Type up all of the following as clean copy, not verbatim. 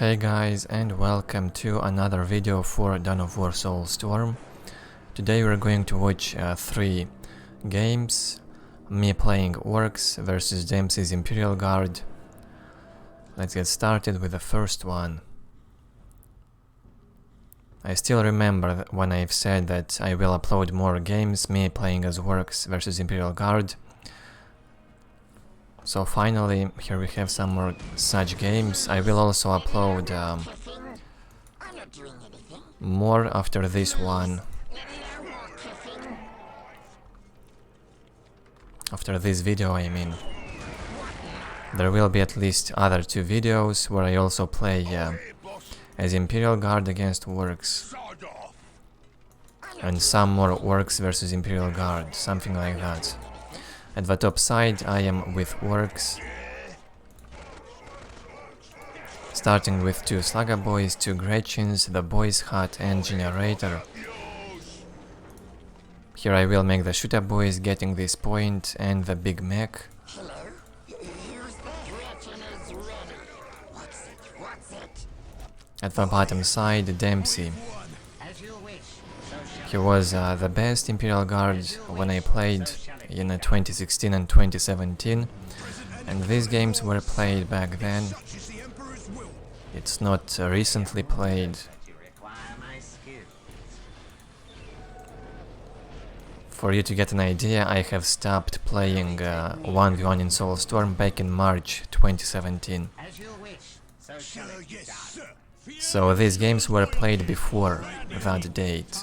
Hey guys, and welcome to another video for Dawn of War Soulstorm. Today we're going to watch 3 games. Me playing Orks versus Dempsey's Imperial Guard. Let's get started with the first one. I still remember when I've said that I will upload more games, me playing as Orks versus Imperial Guard. So finally, here we have some more such games. I will also upload more after this one. After this video, I mean. There will be at least other 2 videos where I also play as Imperial Guard against Orks. And some more Orks versus Imperial Guard, something like that. At the top side I am with Orks, starting with 2 Slugger Boys, 2 Gretchens, the Boys Hut and Generator. Here I will make the Shooter Boys, getting this point, and the Big Mech. At the bottom side, Dempsey. He was the best Imperial Guard when I played in 2016 and 2017, and these games were played back then. It's not recently played. For you to get an idea, I have stopped playing 1v1 in Soulstorm back in March 2017. So these games were played before that date.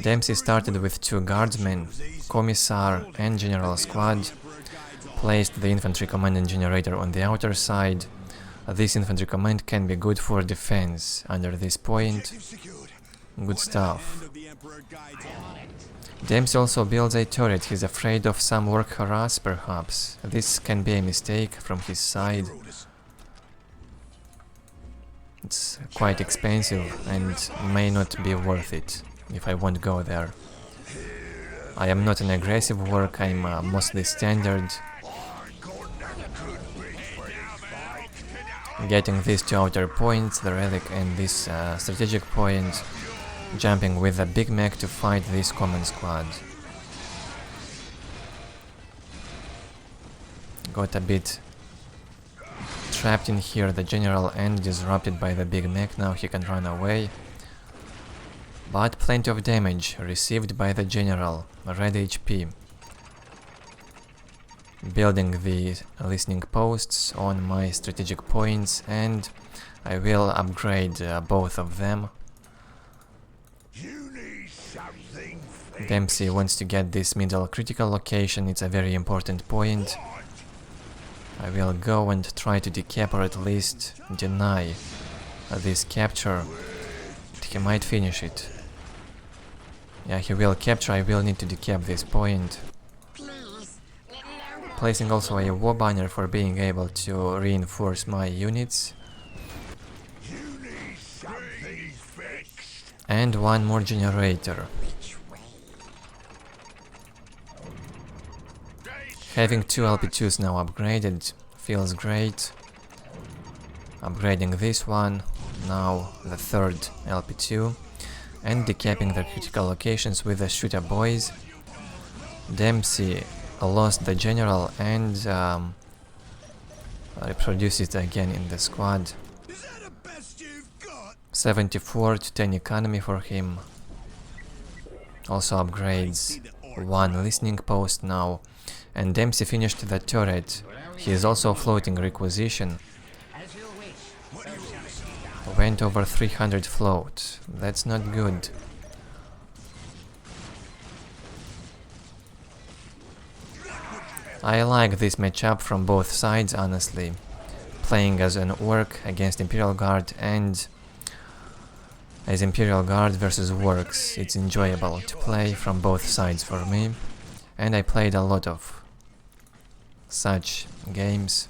Dempsey started with 2 guardsmen, Commissar and General Squad, placed the infantry command and generator on the outer side. This infantry command can be good for defense under this point. Good stuff. Dempsey also builds a turret. He's afraid of some Ork Harass, perhaps. This can be a mistake from his side. It's quite expensive and may not be worth it if I won't go there. I am not an aggressive Ork, I'm mostly standard. Getting these 2 outer points, the relic and this strategic point, jumping with the Big Mech to fight this common squad. Got a bit trapped in here, the general, and disrupted by the Big Mech. Now he can run away. But plenty of damage received by the general, red HP. Building the listening posts on my strategic points, and I will upgrade both of them. Dempsey wants to get this middle critical location, it's a very important point. I will go and try to decap or at least deny this capture. He might finish it. Yeah, he will capture, I will need to decap this point. Placing also a war banner for being able to reinforce my units. And 1 more generator. Having 2 LP2s now upgraded feels great. Upgrading this one, now the 3rd LP2, and decapping the critical locations with the Shooter Boys. Dempsey lost the general and reproduces it again in the squad. 74 to 10 economy for him. Also upgrades 1 listening post now. And Dempsey finished the turret. He is also floating requisition. Went over 300 float. That's not good. I like this matchup from both sides, honestly. Playing as an Ork against Imperial Guard and as Imperial Guard versus Orks. It's enjoyable to play from both sides for me. And I played a lot of such games.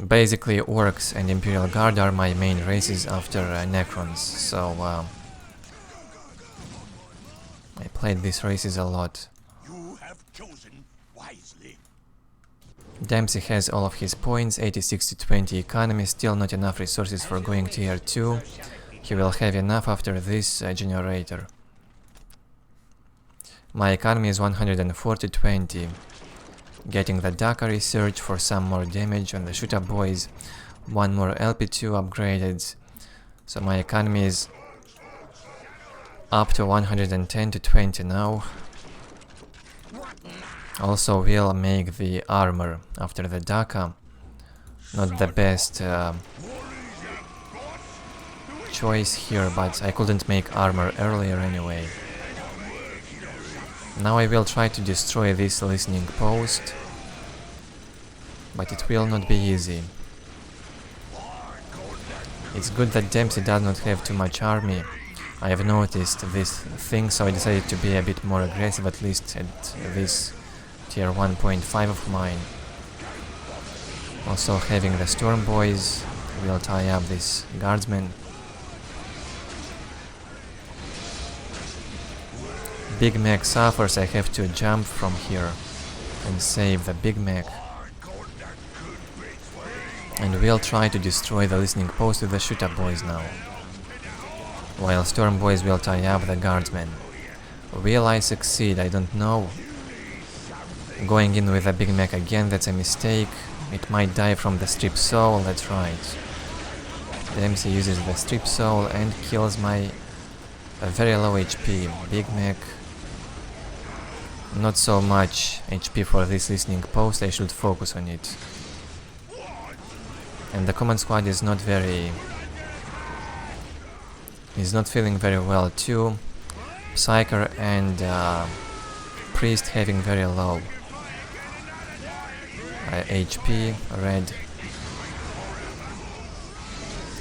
Basically, Orks and Imperial Guard are my main races after Necrons, so I played these races a lot. Dempsey has all of his points, 86 to 20 economy, still not enough resources for going tier 2. He will have enough after this generator. My economy is 104 to 20. Getting the Daka research for some more damage on the shooter boys. One more LP2 upgraded. So my economy is up to 110 to 20 now. Also will make the armor after the Daka. Not the best choice here, but I couldn't make armor earlier anyway. Now I will try to destroy this listening post, but it will not be easy. It's good that Dempsey does not have too much army. I have noticed this thing, so I decided to be a bit more aggressive, at least at this tier 1.5 of mine. Also having the Storm Boys will tie up this guardsman. Big Mac suffers, I have to jump from here and save the Big Mac. And we'll try to destroy the listening post with the shooter boys now, while Storm Boys will tie up the guardsmen. Will I succeed? I don't know. Going in with a Big Mac again, that's a mistake. It might die from the Strip Soul, that's right. Dempsey uses the Strip Soul and kills my very low HP. Big Mac. Not so much HP for this listening post, I should focus on it. And the command squad is not feeling very well too. Psyker and Priest having very low HP. Red.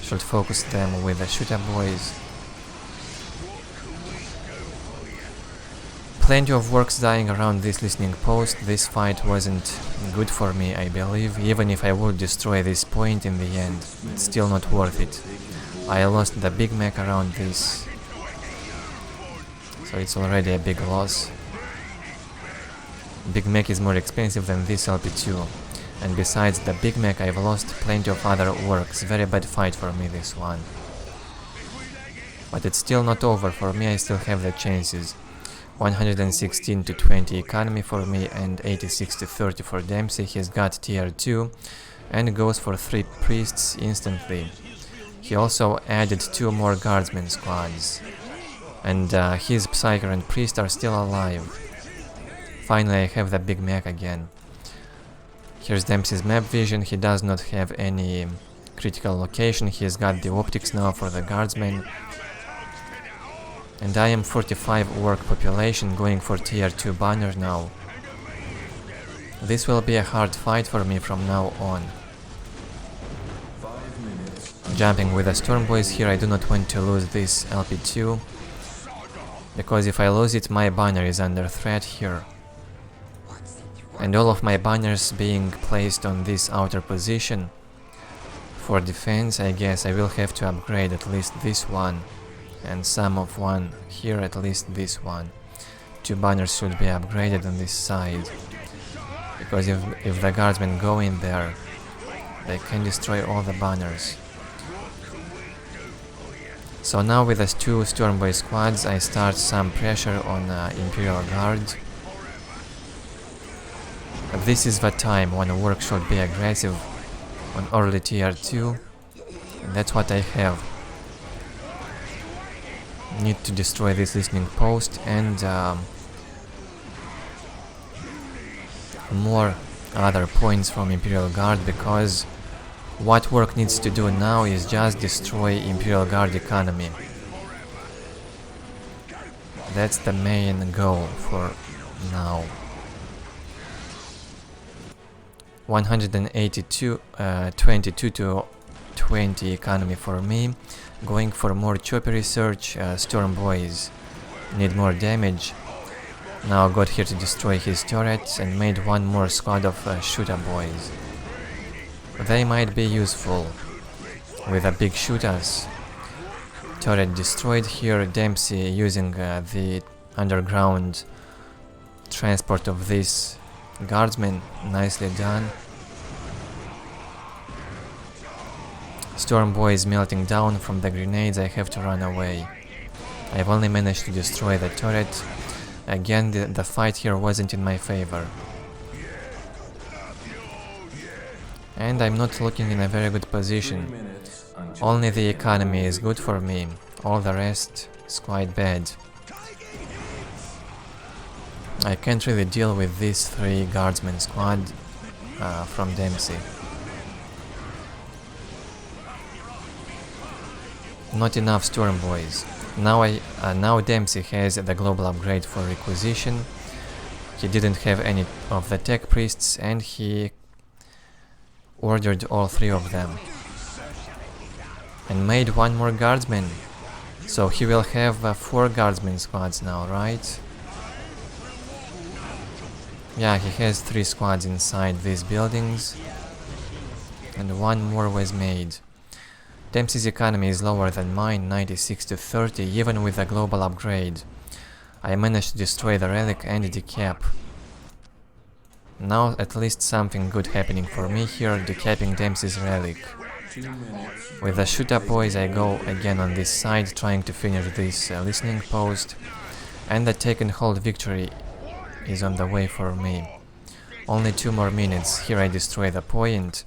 Should focus them with the shooter boys. Plenty of Orks dying around this listening post. This fight wasn't good for me, I believe. Even if I would destroy this point in the end, it's still not worth it. I lost the Big Mac around this, so it's already a big loss. Big Mac is more expensive than this LP2. And besides the Big Mac, I've lost plenty of other Orks. Very bad fight for me, this one. But it's still not over for me, I still have the chances. 116 to 20 economy for me and 86 to 30 for Dempsey. He's got tier 2 and goes for 3 priests instantly. He also added 2 more guardsmen squads. And his Psyker and priest are still alive. Finally I have the Big Mac again. Here's Dempsey's map vision. He does not have any critical location. He's got the optics now for the guardsmen. And I am 45 Ork population, going for tier 2 banner now. This will be a hard fight for me from now on. Jumping with the Storm Boys here, I do not want to lose this LP2. Because if I lose it, my banner is under threat here. And all of my banners being placed on this outer position. For defense, I guess I will have to upgrade at least this one. And some of one here, at least this one. 2 banners should be upgraded on this side. Because if the guardsmen go in there, they can destroy all the banners. So now with the 2 Storm Boy squads, I start some pressure on Imperial Guard. But this is the time when a Ork should be aggressive on early tier 2. And that's what I have. Need to destroy this listening post and more other points from Imperial Guard, because what Ork needs to do now is just destroy Imperial Guard economy. That's the main goal for now. 182, 22 to 20 economy for me. Going for more choppy research. Storm Boys need more damage. Now got here to destroy his turrets and made one more squad of shooter boys. They might be useful with the big shooters. Turret destroyed here. Dempsey using the underground transport of this guardsman. Nicely done. Storm boy is melting down from the grenades. I have to run away. I've only managed to destroy the turret. Again, the fight here wasn't in my favor. And I'm not looking in a very good position. Only the economy is good for me. All the rest is quite bad. I can't really deal with these 3 guardsmen squad from Dempsey. Not enough storm boys. Now Dempsey has the global upgrade for requisition. He didn't have any of the tech priests and he ordered all 3 of them. And made 1 more guardsman. So he will have 4 guardsman squads now, right? Yeah, he has 3 squads inside these buildings. And 1 more was made. Dempsey's economy is lower than mine, 96 to 30, even with the global upgrade. I managed to destroy the relic and decap. Now at least something good happening for me here, decapping Dempsey's relic. With the shoot-up boys I go again on this side, trying to finish this listening post. And the take and hold victory is on the way for me. Only 2 more minutes, here I destroy the point.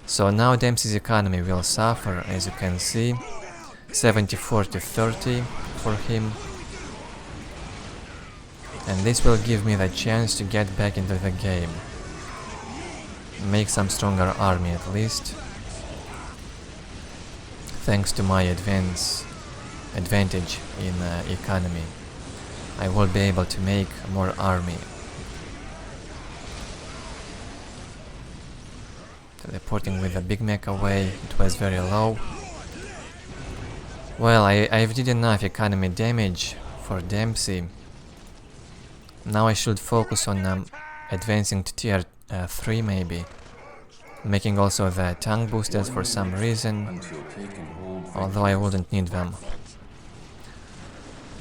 So now Dempsey's economy will suffer, as you can see, 74 to 30 for him. And this will give me the chance to get back into the game. Make some stronger army at least. Thanks to my advantage in economy, I will be able to make more army. Teleporting with the Big Mac away, it was very low. Well, I've did enough economy damage for Dempsey. Now I should focus on advancing to tier 3 maybe. Making also the tank boosters for some reason, although I wouldn't need them.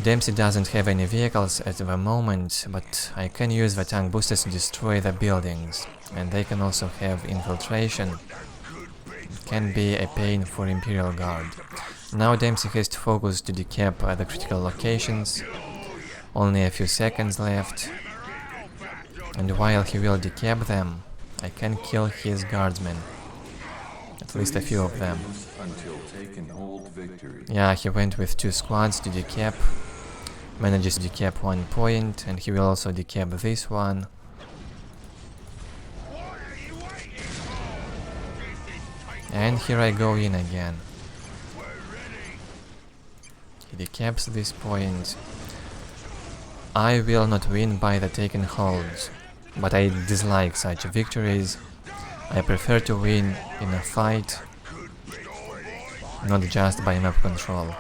Dempsey doesn't have any vehicles at the moment, but I can use the tank boosters to destroy the buildings, and they can also have infiltration. It can be a pain for Imperial Guard. Now Dempsey has to focus to decap the critical locations. Only a few seconds left, and while he will decap them, I can kill his guardsmen. At least a few of them. Yeah, he went with 2 squads to decap. Manages to decap 1 point, and he will also decap this one. And here I go in again. He decaps this point. I will not win by the take and hold, but I dislike such victories. I prefer to win in a fight, not just by map control.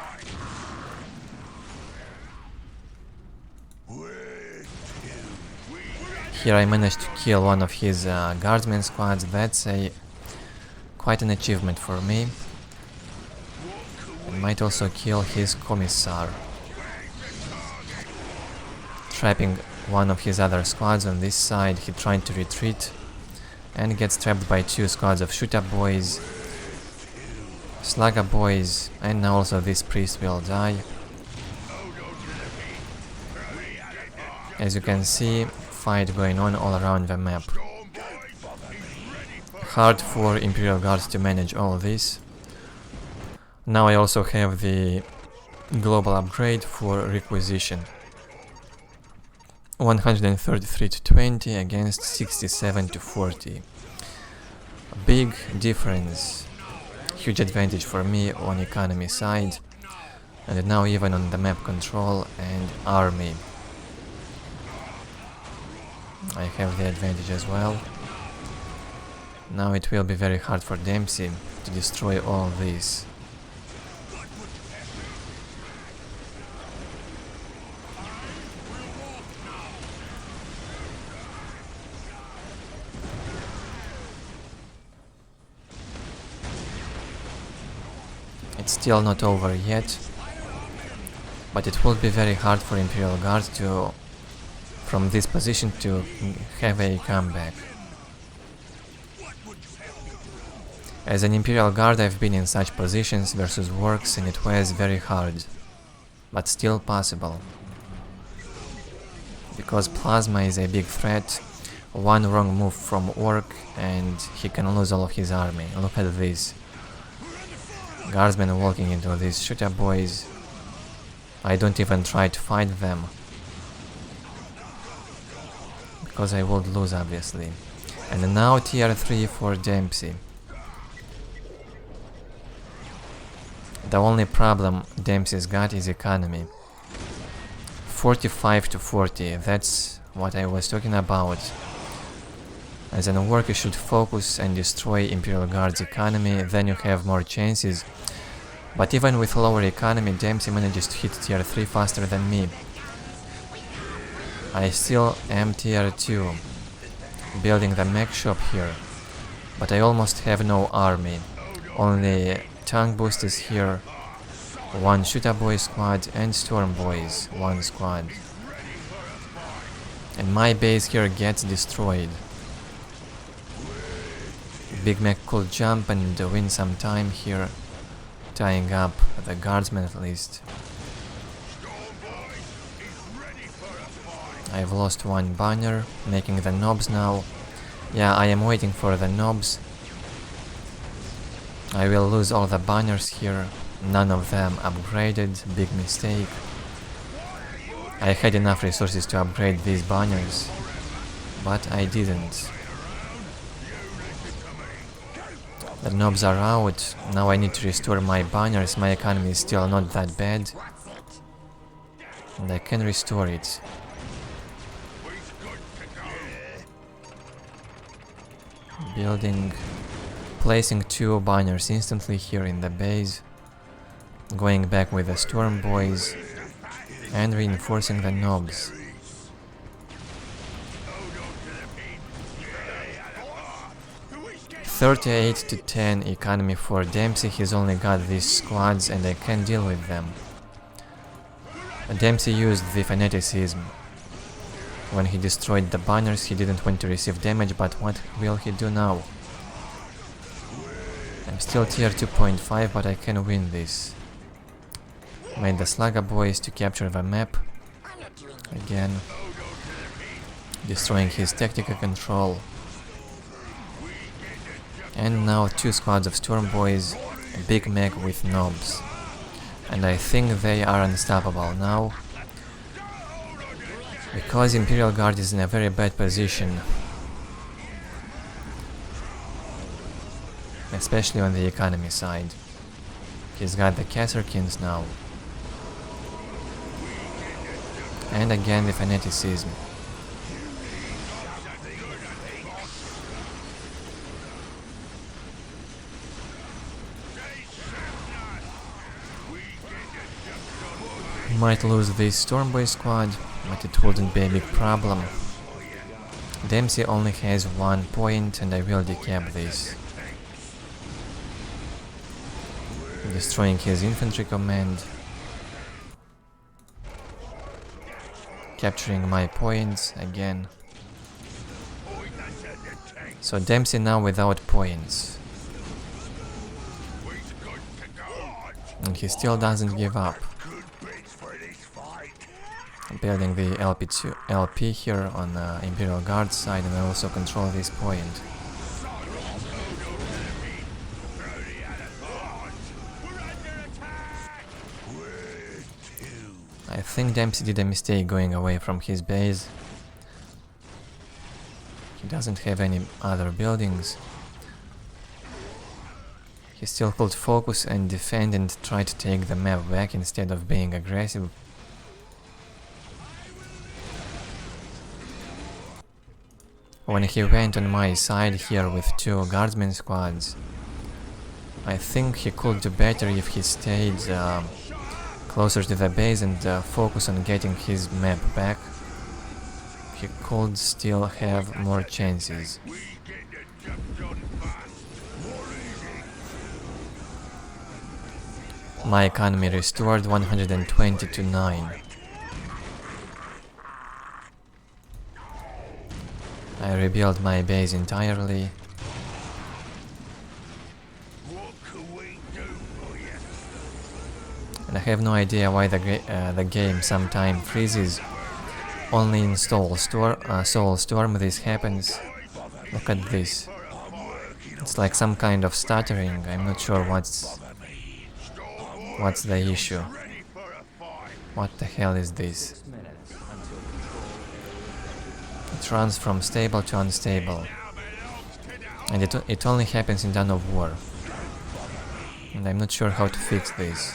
Here I managed to kill one of his guardsman squads. That's quite an achievement for me. I might also kill his commissar. Trapping one of his other squads on this side, he tried to retreat and gets trapped by 2 squads of shoot-up boys, slugger boys, and now also this priest will die. As you can see, fight going on all around the map. Hard for Imperial Guard to manage all this. Now I also have the global upgrade for requisition. 133 to 20 against 67 to 40. A big difference. Huge advantage for me on economy side. And now even on the map control and army. I have the advantage as well. Now it will be very hard for Dempsey to destroy all this. It's still not over yet, but it will be very hard for Imperial Guard to from this position to have a comeback. As an Imperial Guard I've been in such positions versus Orks and it was very hard, but still possible. Because Plasma is a big threat, one wrong move from Ork and he can lose all of his army. Look at this. Guardsmen walking into these shooter boys. I don't even try to fight them, because I would lose obviously. And now tier 3 for Dempsey. The only problem Dempsey's got is economy. 45 to 40, that's what I was talking about. As an Orc you should focus and destroy Imperial Guard's economy, then you have more chances. But even with lower economy, Dempsey manages to hit tier 3 faster than me. I still am tier 2, building the mech shop here, but I almost have no army. Only tank boosters here, one shooter boy squad and storm boys, one squad. And my base here gets destroyed. Big mech could jump and win some time here, tying up the guardsmen at least. I've lost one banner, making the knobs now. Yeah, I am waiting for the knobs. I will lose all the banners here, none of them upgraded, big mistake. I had enough resources to upgrade these banners, but I didn't. The knobs are out, now I need to restore my banners, my economy is still not that bad. And I can restore it. Building, placing 2 banners instantly here in the base, going back with the storm boys, and reinforcing the knobs. $38 to 10 economy for Dempsey, he's only got these squads and I can deal with them. Dempsey used the fanaticism. When he destroyed the banners he didn't want to receive damage, but what will he do now? I'm still tier 2.5, but I can win this. Made the Slugger boys to capture the map. Again. Destroying his tactical control. And now 2 squads of storm boys, a big mech with knobs. And I think they are unstoppable now. Because Imperial Guard is in a very bad position. Especially on the economy side. He's got the Kasserkins now. And again the fanaticism. Might lose this Stormboy squad, but it wouldn't be a big problem. Dempsey only has 1 point and I will decap this. Destroying his infantry command. Capturing my points again. So Dempsey now without points. And he still doesn't give up. Building the LP here on the Imperial Guard side, and I also control this point. I think Dempsey did a mistake going away from his base. He doesn't have any other buildings. He still could focus and defend and try to take the map back instead of being aggressive. When he went on my side here with 2 guardsmen squads, I think he could do better if he stayed closer to the base and focus on getting his map back. He could still have more chances. My economy restored 120 to 9. I rebuilt my base entirely. And I have no idea why the game sometimes freezes. Only in Soulstorm this happens. Look at this. It's like some kind of stuttering. I'm not sure what's the issue. What the hell is this? It runs from stable to unstable. And it only happens in Dawn of War. And I'm not sure how to fix this.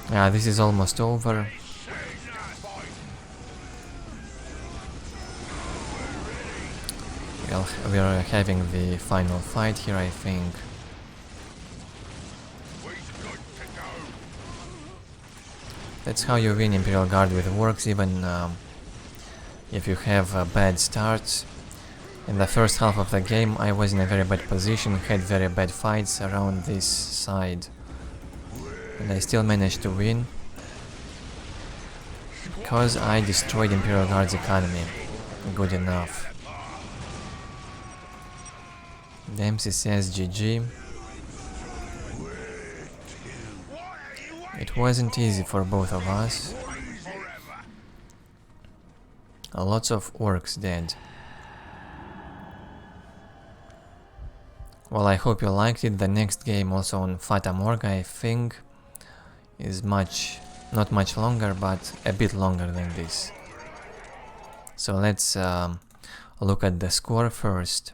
Yeah, this is almost over. Well, we are having the final fight here, I think. That's how you win Imperial Guard with Orks, even if you have a bad start. In the first half of the game I was in a very bad position, had very bad fights around this side. And I still managed to win. Because I destroyed Imperial Guard's economy. Good enough. Dempsey says GG. It wasn't easy for both of us. Lots of Orks dead. Well, I hope you liked it. The next game, also on Fata Morga, I think, is not much longer, but a bit longer than this. So let's look at the score first.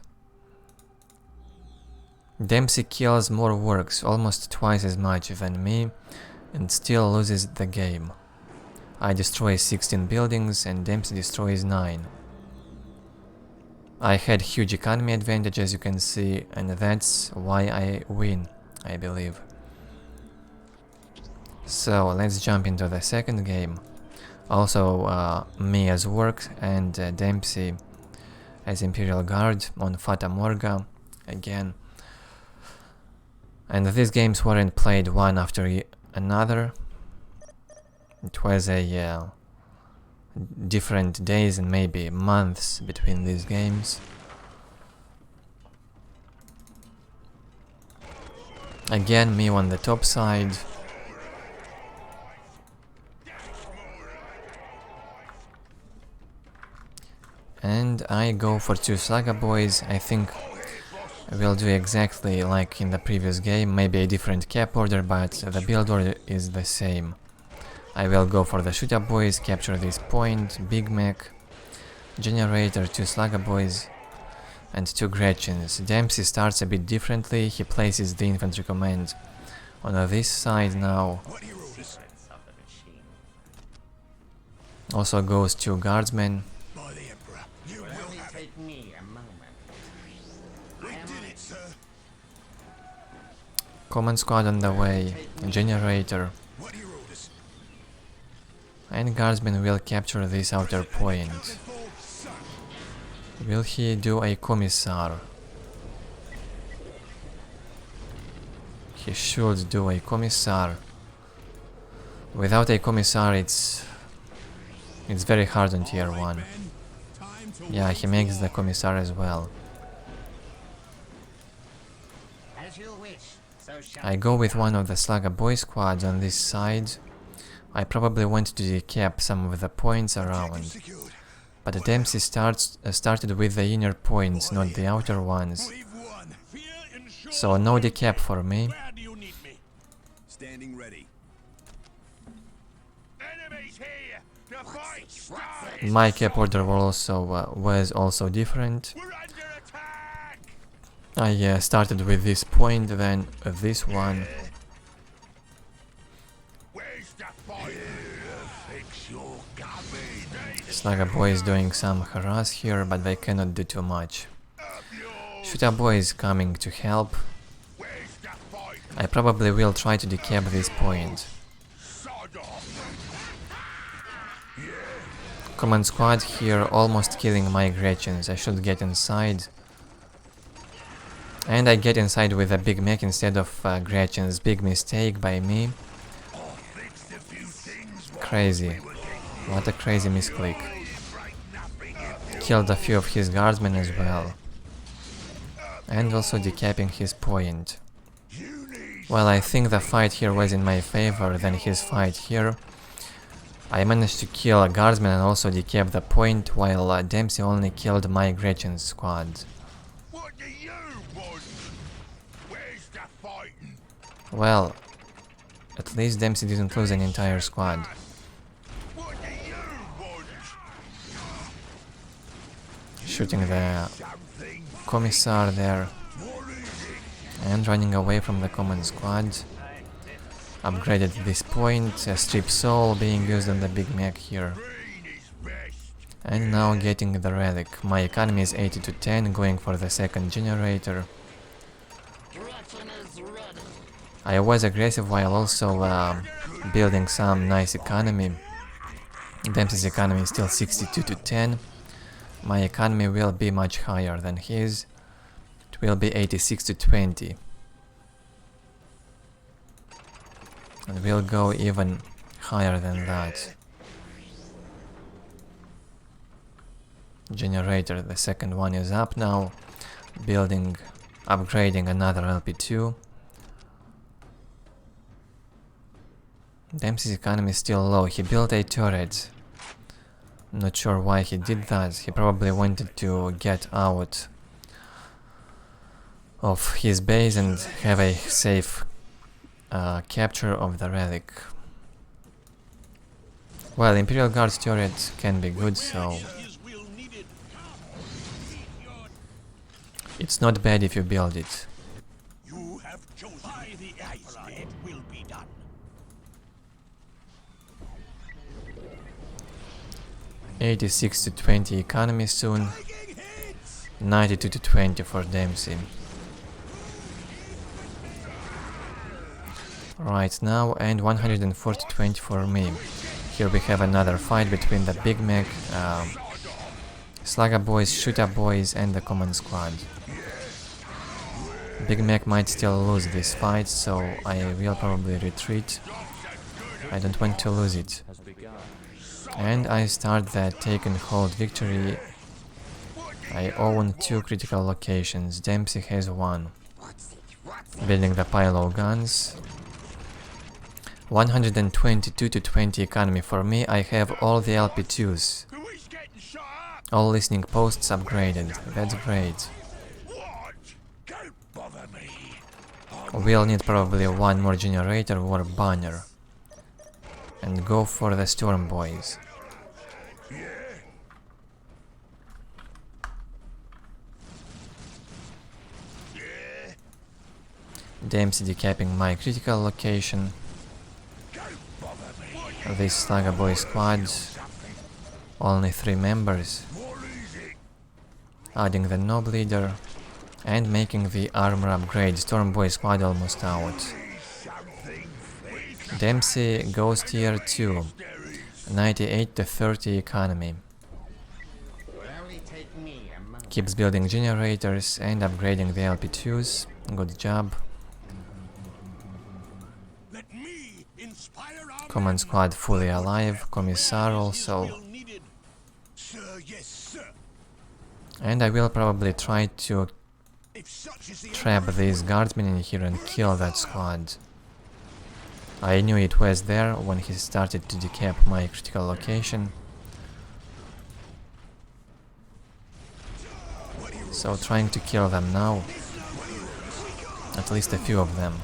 Dempsey kills more Orks, almost twice as much than me, and still loses the game. I destroy 16 buildings and Dempsey destroys 9. I had huge economy advantage, as you can see, and that's why I win, I believe. So let's jump into the second game. Also me as Orks and Dempsey as Imperial Guard on Fata Morga again. And these games weren't played one after another. It was a different days and maybe months between these games. Again, me on the top side. And I go for 2 Saga Boys. I think we'll do exactly like in the previous game, maybe a different cap order, but the build order is the same. I will go for the Shooter Boys, capture this point, Big Mac, Generator, 2 Slugger Boys, and 2 Gretchens. Dempsey starts a bit differently, he places the infantry command on this side now. Also goes 2 Guardsmen. Command Squad on the way, Generator. And Guardsman will capture this outer point. Will he do a Commissar? He should do a Commissar. Without a Commissar it's very hard on tier 1. Yeah, he makes the Commissar as well. I go with one of the Slugger Boy squads on this side. I probably want to decap some of the points around. But Dempsey started with the inner points, not the outer ones. So no decap for me. My cap order was also different. I started with this point, then this one. Slugger Boy is doing some harass here, but they cannot do too much. Shooter Boy is coming to help. I probably will try to decap this point. Command Squad here almost killing my Gretchens. I should get inside And I get inside with a big mech instead of Gretchen's. Big mistake by me. Crazy. What a crazy misclick. Killed a few of his guardsmen as well. And also decapping his point. Well, I think the fight here was in my favor than his fight here. I managed to kill a guardsman and also decap the point, while Dempsey only killed my Gretchen's squad. What do you want? Where's the fighting? Well, at least Dempsey didn't lose an entire squad. What do you want? Shooting the Something commissar there what is it? and running away from the common squad. Upgraded this point, a strip soul being used on the big mech here. Green is best. And now getting the relic. My economy is 80 to 10, going for the second generator. I was aggressive while also building some nice economy. Dempsey's economy is still 62 to 10. My economy will be much higher than his. It will be 86 to 20. And we'll go even higher than that. Generator, the second one is up now. Building, upgrading another LP2. Dempsey's economy is still low. He built a turret. Not sure why he did that. He probably wanted to get out of his base and have a safe capture of the relic. Well, Imperial Guard turret can be good, so it's not bad if you build it. You have chosen by the ice. It will be done. $86 to 20 economy soon. 92 to 20 for Dempsey. Right now, and 140 to 20 for me. Here we have another fight between the Big Mech, Slugger Boys, Shooter Boys and the Common Squad. Big Mech might still lose this fight, so I will probably retreat. I don't want to lose it. And I start the take and hold victory. I own 2 critical locations, Dempsey has 1. Building the pilo guns. 122 to 20 economy for me. I have all the LP2s. Who's getting shot up? All listening posts upgraded. That's great. What? Don't bother me. We'll need probably 1 more generator or banner. And go for the Storm Boys. Dempsey decapping my critical location. This Slugger Boy squad, only 3 members. Adding the Nob Leader and making the armor upgrade. Storm Boy squad almost out. Dempsey goes tier 2, 98 to 30 economy. Keeps building generators and upgrading the LP2s. Good job. Command squad fully alive, Commissar also. And I will probably try to trap these guardsmen in here and kill that squad. I knew it was there when he started to decap my critical location. So trying to kill them now. At least a few of them.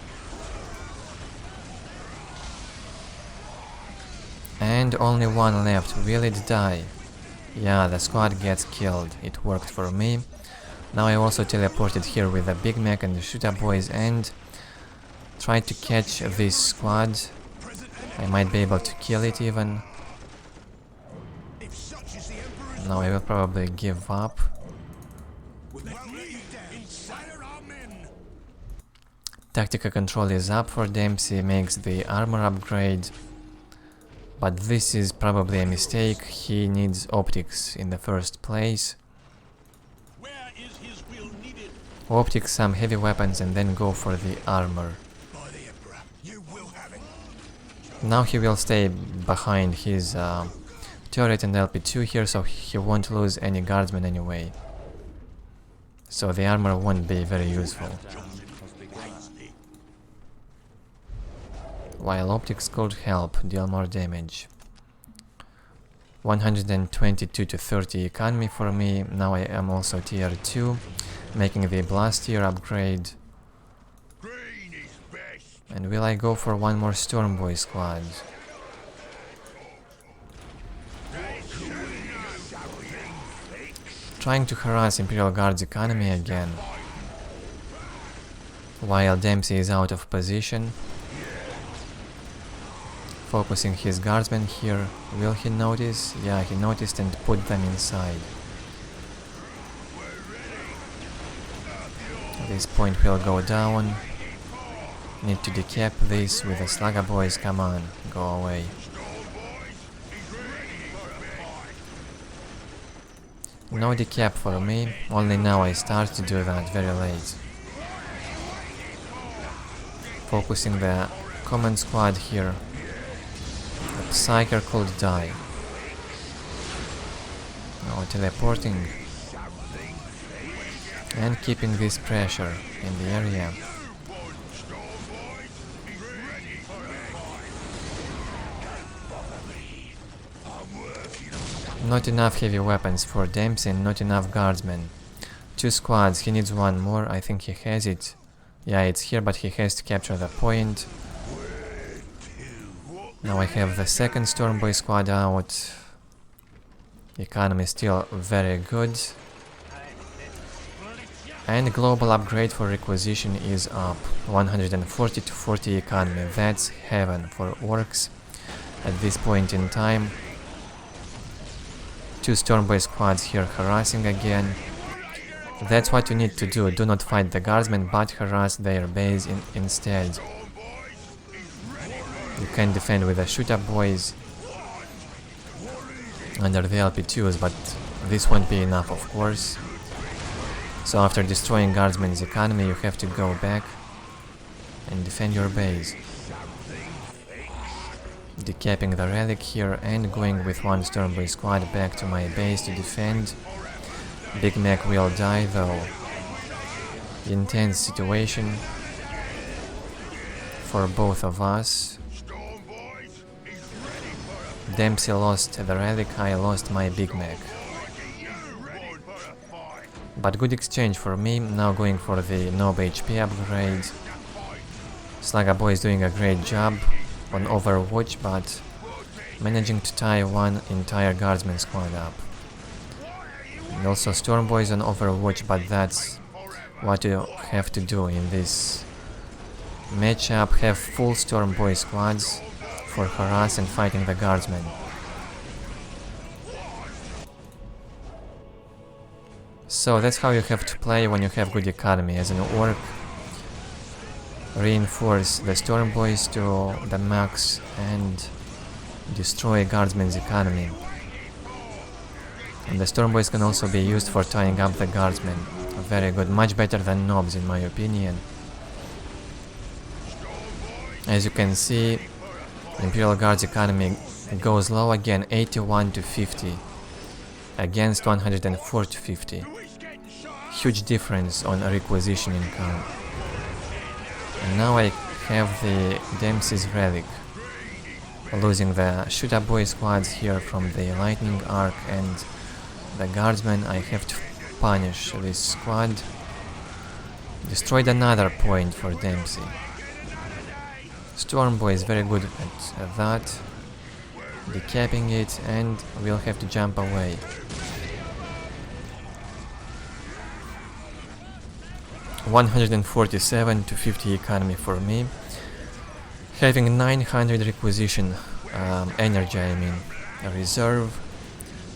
And only 1 left. Will it die? Yeah, the squad gets killed. It worked for me. Now I also teleported here with the Big Mech and the Shooter Boys and tried to catch this squad. I might be able to kill it even. Now I will probably give up. Tactical control is up for Dempsey, makes the armor upgrade. But this is probably a mistake, he needs optics in the first place. Optics, some heavy weapons, and then go for the armor. By the Emperor, you will have it. Now he will stay behind his turret and LP2 here, so he won't lose any guardsmen anyway. So the armor won't be very useful. While optics could help deal more damage. 122 to 30 economy for me. Now I am also tier 2, making the blast tier upgrade. Green is best. And will I go for one more Stormboy squad? Trying to harass Imperial Guard's economy again. While Dempsey is out of position. Focusing his guardsmen here. Will he notice? Yeah, he noticed and put them inside. At this point will go down. Need to decap this with the Slugger boys. Come on, go away. No decap for me, only now I start to do that, very late. Focusing the command squad here. The Psyker could die. Now teleporting. And keeping this pressure in the area. Not enough heavy weapons for Dempsey and not enough guardsmen. 2 squads, he needs one more, I think he has it. Yeah, it's here, but he has to capture the point. Now I have the second Stormboy squad out. Economy still very good. And global upgrade for requisition is up. 140 to 40 economy, that's heaven for Orks at this point in time. 2 Stormboy squads here harassing again. That's what you need to do. Do not fight the guardsmen, but harass their base instead. You can defend with the shoot-up boys under the LP2s, but this won't be enough, of course. So after destroying guardsmen's economy, you have to go back and defend your base. Decapping the relic here and going with 1 Stormboy squad back to my base to defend. Big Mac will die though. Intense situation for both of us. Dempsey lost the relic, I lost my Big Mac. But good exchange for me, now going for the Nob HP upgrade. Slugger Boy is doing a great job on Overwatch, but managing to tie 1 entire guardsman squad up. And also Stormboy is on Overwatch, but that's what you have to do in this matchup. Have full Stormboy squads for harass and fighting the guardsmen. So that's how you have to play when you have good economy as an Orc. Reinforce the Stormboys to the max and destroy guardsmen's economy. And the Stormboys can also be used for tying up the guardsmen. Very good, much better than Nobs in my opinion. As you can see, Imperial Guard's economy goes low again, 81 to 50 against 104 to 50. Huge difference on requisition income. And now I have the Dempsey's relic, losing the shoot-up boy squads here from the lightning arc and the guardsmen. I have to punish this squad. Destroyed another point for Dempsey. Stormboy is very good at that, decapping it, and we'll have to jump away. $147 to 50 economy for me, having 900 requisition energy, I mean, a reserve.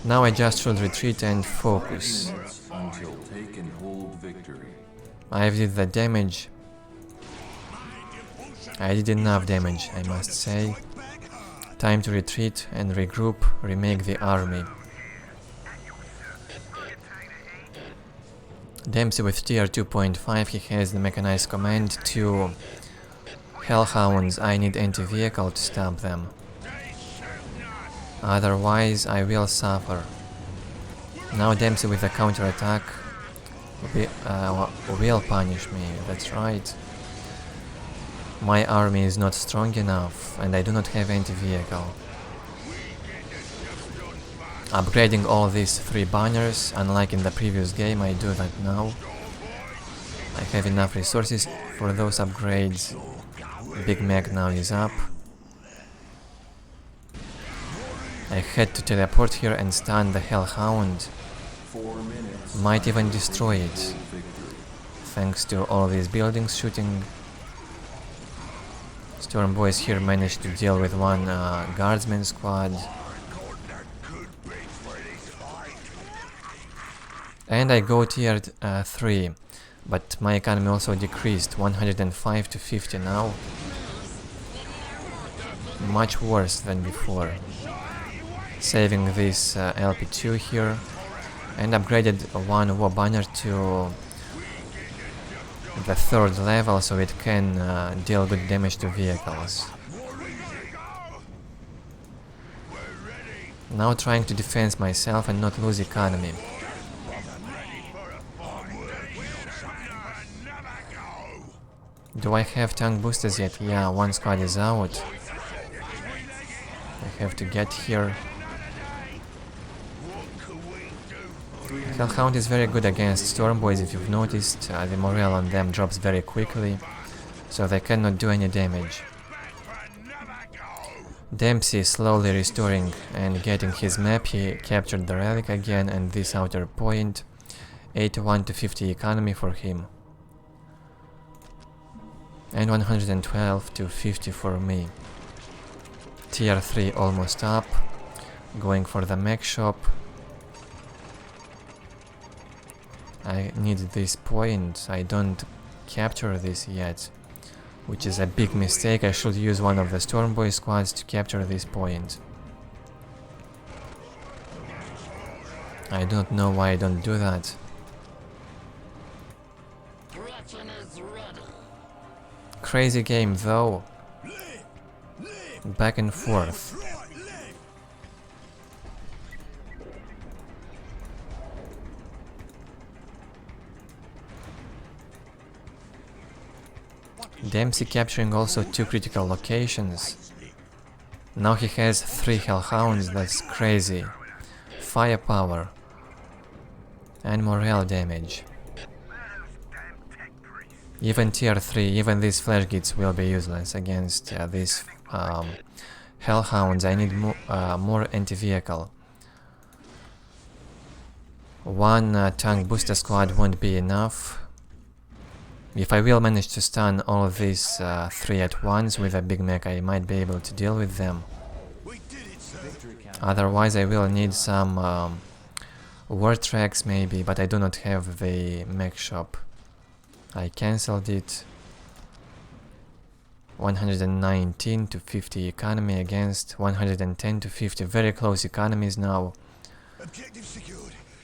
Now I just should retreat and focus. Until take and hold victory. I did the damage. I did enough damage, I must say. Time to retreat and regroup, remake the army. Dempsey with tier 2.5, he has the mechanized command to Hellhounds. I need anti-vehicle to stop them. Otherwise, I will suffer. Now Dempsey with a counter-attack will punish me, that's right. My army is not strong enough, and I do not have anti-vehicle. Upgrading all these 3 banners, unlike in the previous game, I do that now. I have enough resources for those upgrades. Big Mac now is up. I had to teleport here and stun the Hellhound. Might even destroy it, thanks to all these buildings shooting. Storm boys here managed to deal with one guardsman squad. And I go tier 3, but my economy also decreased, 105 to 50 now. Much worse than before. Saving this LP2 here, and upgraded one war banner to the 3rd level so it can deal good damage to vehicles. Now trying to defend myself and not lose economy. Do I have tank boosters yet? Yeah, one squad is out. I have to get here. Hellhound is very good against Storm Boys, if you've noticed. The morale on them drops very quickly, so they cannot do any damage. Dempsey is slowly restoring and getting his map. He captured the relic again and this outer point. 81 to 50 economy for him. And 112 to 50 for me. Tier 3 almost up. Going for the mech shop. I need this point. I don't capture this yet, which is a big mistake. I should use one of the Storm Boy squads to capture this point. I don't know why I don't do that. Crazy game though. Back and forth. Dempsey capturing also 2 critical locations. Now he has 3 Hellhounds, that's crazy. Firepower. And morale damage. Even tier 3, even these flash gits will be useless against these Hellhounds. I need more anti-vehicle. One tank booster squad won't be enough. If I will manage to stun all of these 3 at once with a big mech, I might be able to deal with them. Otherwise I will need some war tracks maybe, but I do not have the mech shop. I cancelled it. 119 to 50 economy against 110 to 50, very close economies now.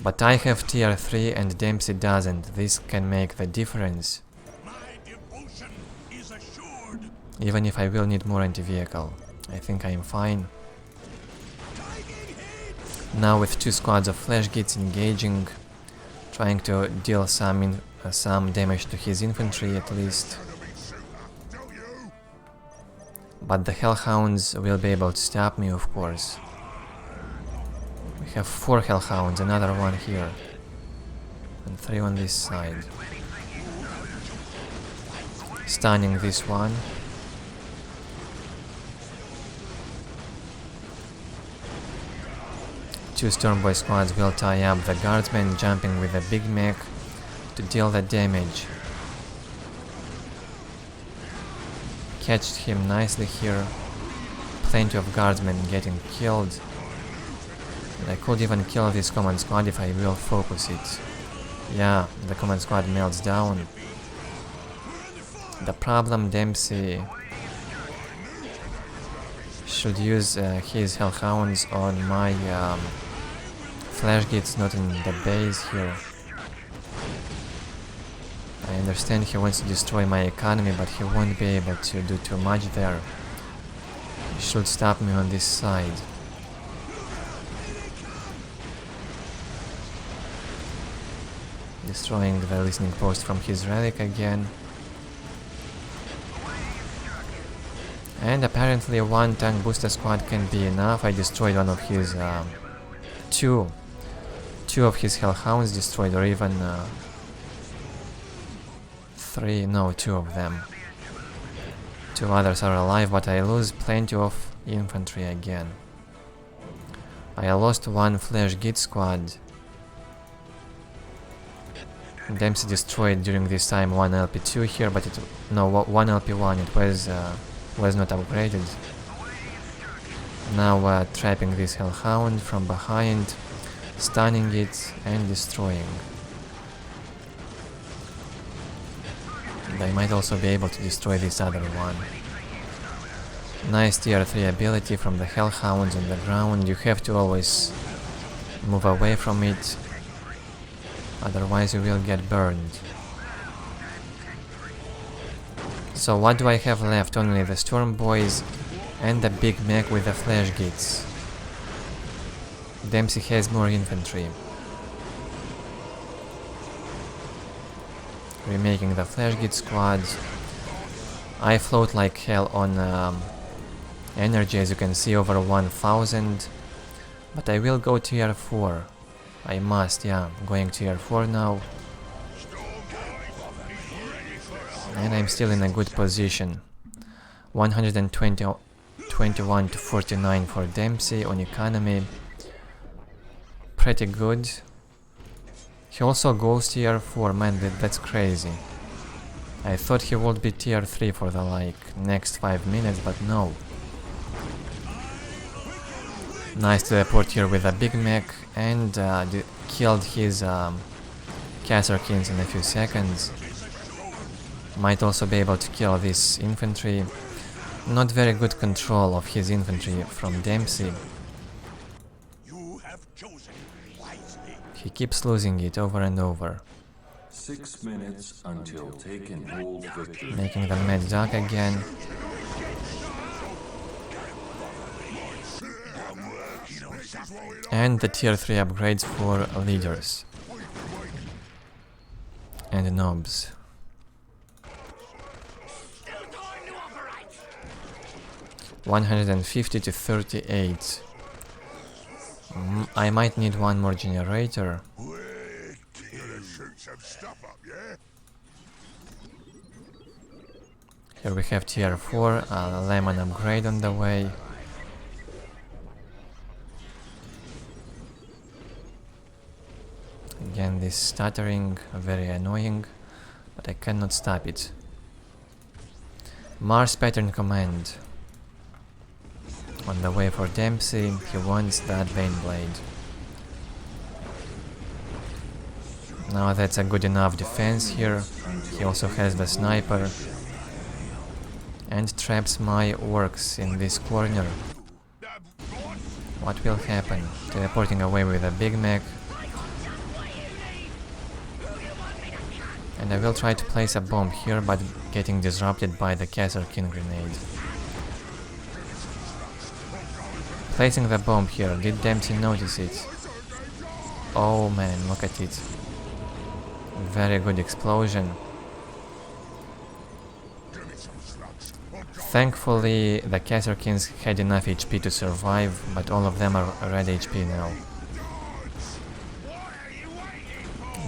But I have tier 3 and Dempsey doesn't. This can make the difference. Even if I will need more anti-vehicle, I think I am fine. Now with 2 squads of flash gits engaging, trying to deal some damage to his infantry at least. But the Hellhounds will be able to stop me, of course. We have 4 Hellhounds, another one here. And 3 on this side. Stunning this one. Two Stormboy squads will tie up the guardsman, jumping with a big mech to deal the damage. Catched him nicely here. Plenty of guardsmen getting killed. And I could even kill this command squad if I will focus it. Yeah, the command squad melts down. The problem, Dempsey should use his Hellhounds on my flash gits, not in the base here. understand he wants to destroy my economy, but he won't be able to do too much there. He should stop me on this side. Destroying the listening post from his relic again. And apparently one tank booster squad can be enough. I destroyed one of his two of his hellhounds destroyed, or even two of them. Two others are alive, but I lose plenty of infantry again. I lost one flash git squad. Dempsey destroyed during this time one LP2 here, but one LP1. It was not upgraded. Now trapping this hellhound from behind, stunning it and destroying. And I might also be able to destroy this other one. Nice tier 3 ability from the hellhounds on the ground. You have to always move away from it, otherwise you will get burned. So what do I have left? Only the Storm Boys and the big mech with the flash gits. Dempsey has more infantry. Remaking the flash git squads. I float like hell on energy, as you can see, over 1000. But I will go tier 4. I must, yeah, going tier 4 now. And I'm still in a good position. 121 to 49 for Dempsey on economy. Pretty good. He also goes tier 4, man, that's crazy. I thought he would be tier 3 for the next 5 minutes, but no. Nice teleport here with a big mech, and killed his Caserkins in a few seconds. Might also be able to kill this infantry. Not very good control of his infantry from Dempsey. He keeps losing it over and over. 6 minutes until take and hold victory. Making the mad duck again. And the tier 3 upgrades for leaders and nobs. $150 to 38. I might need one more generator. Here we have tier 4, lemon upgrade on the way. Again, this stuttering, very annoying, but I cannot stop it. Mars pattern command. On the way for Dempsey, he wants that Baneblade. Now that's a good enough defense here. He also has the sniper. And traps my Orks in this corner. What will happen? Teleporting away with a big mech. And I will try to place a bomb here, but getting disrupted by the Caserkin grenade. Placing the bomb here, did Dempsey notice it? Oh man, look at it. Very good explosion. Thankfully, the Caserkins had enough HP to survive, but all of them are red HP now.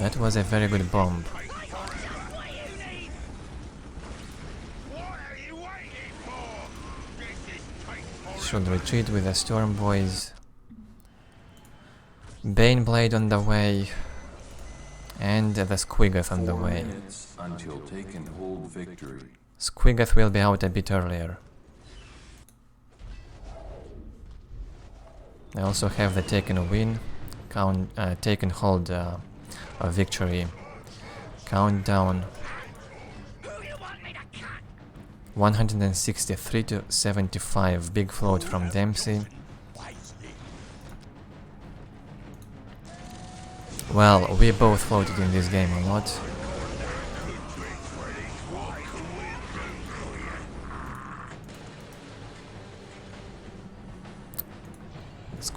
That was a very good bomb. Should retreat with the Storm Boys. Baneblade on the way. And the Squiggoth on the way. Until take and hold victory. Squiggoth will be out a bit earlier. I also have the take and win, take and hold a victory countdown. 163 to 75, big float from Dempsey. Well, we both floated in this game a lot.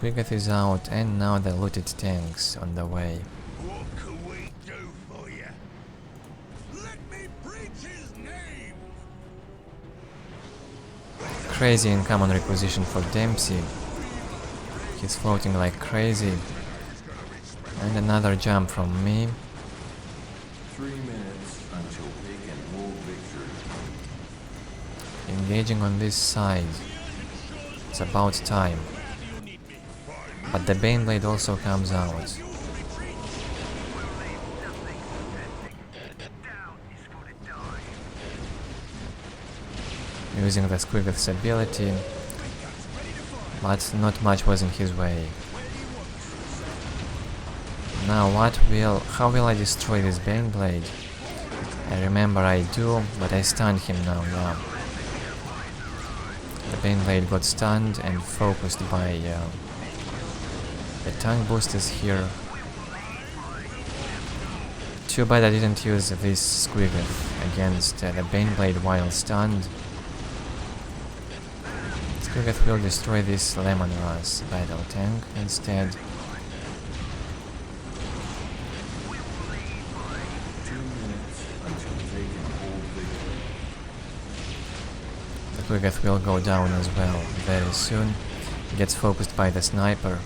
Squiggoth is out, and now the looted tanks on the way. What can we do for you? Let me preach his name. Crazy uncommon requisition for Dempsey. He's floating like crazy. And another jump from me. 3 minutes until taken full victory. Engaging on this side. It's about time. But the Baneblade also comes out. Using the Squiggoth's ability, but not much was in his way. Now how will I destroy this Baneblade? I remember I do, but I stunned him now, yeah. The Baneblade got stunned and focused by the tank boosters here. Too bad I didn't use this Squiggoth against the Baneblade while stunned. Squiggoth will destroy this Lemon Ras battle tank instead. 2 minutes until taken full victory. The Squiggoth will go down as well very soon. He gets focused by the sniper.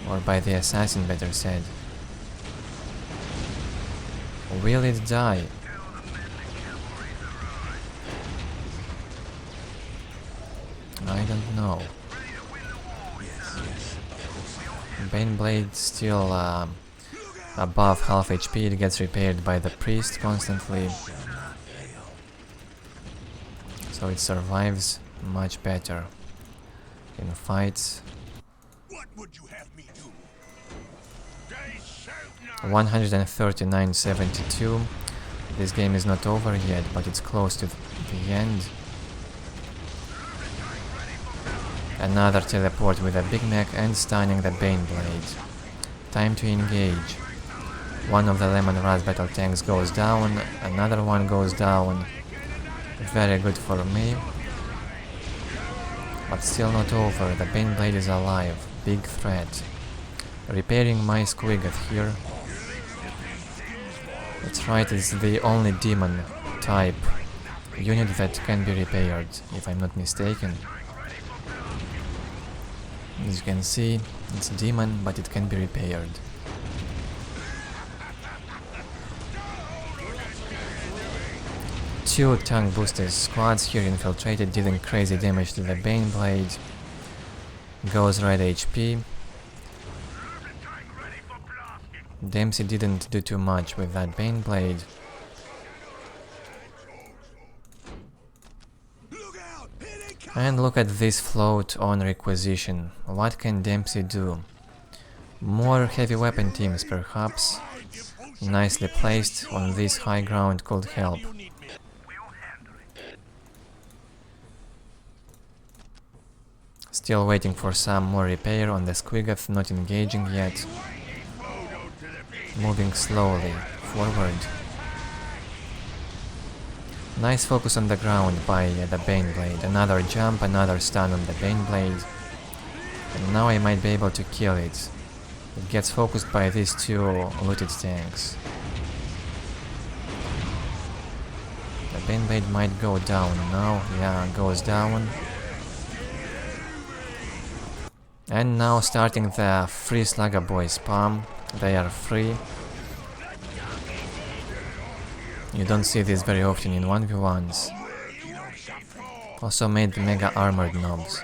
Or by the assassin, better said. Will it die? I don't know. Baneblade still above half HP, it gets repaired by the priest constantly. So it survives much better in fights. What would you have me do? 139.72. This game is not over yet, but it's close to the end. Another teleport with a Big Mac and stunning the Baneblade. Time to engage. One of the Lemon Ras battle tanks goes down, another one goes down. Very good for me. But still not over, the Baneblade is alive. Big threat. Repairing my Squiggoth here. That's right, it's the only demon type unit that can be repaired, if I'm not mistaken. As you can see, it's demon, but it can be repaired. Two tank boosters squads here infiltrated, dealing crazy damage to the Baneblade. Goes red HP. Dempsey didn't do too much with that Baneblade. And look at this float on requisition. What can Dempsey do? More heavy weapon teams, perhaps. Nicely placed on this high ground could help. Still waiting for some more repair on the Squiggoth, not engaging yet. Moving slowly forward. Nice focus on the ground by the Baneblade. Another jump, another stun on the Baneblade. And now I might be able to kill it. It gets focused by these two looted tanks. The Baneblade might go down now. Yeah, goes down. And now starting the free Slugger Boy spam. They are free. You don't see this very often in 1v1s. Also made mega armored knobs.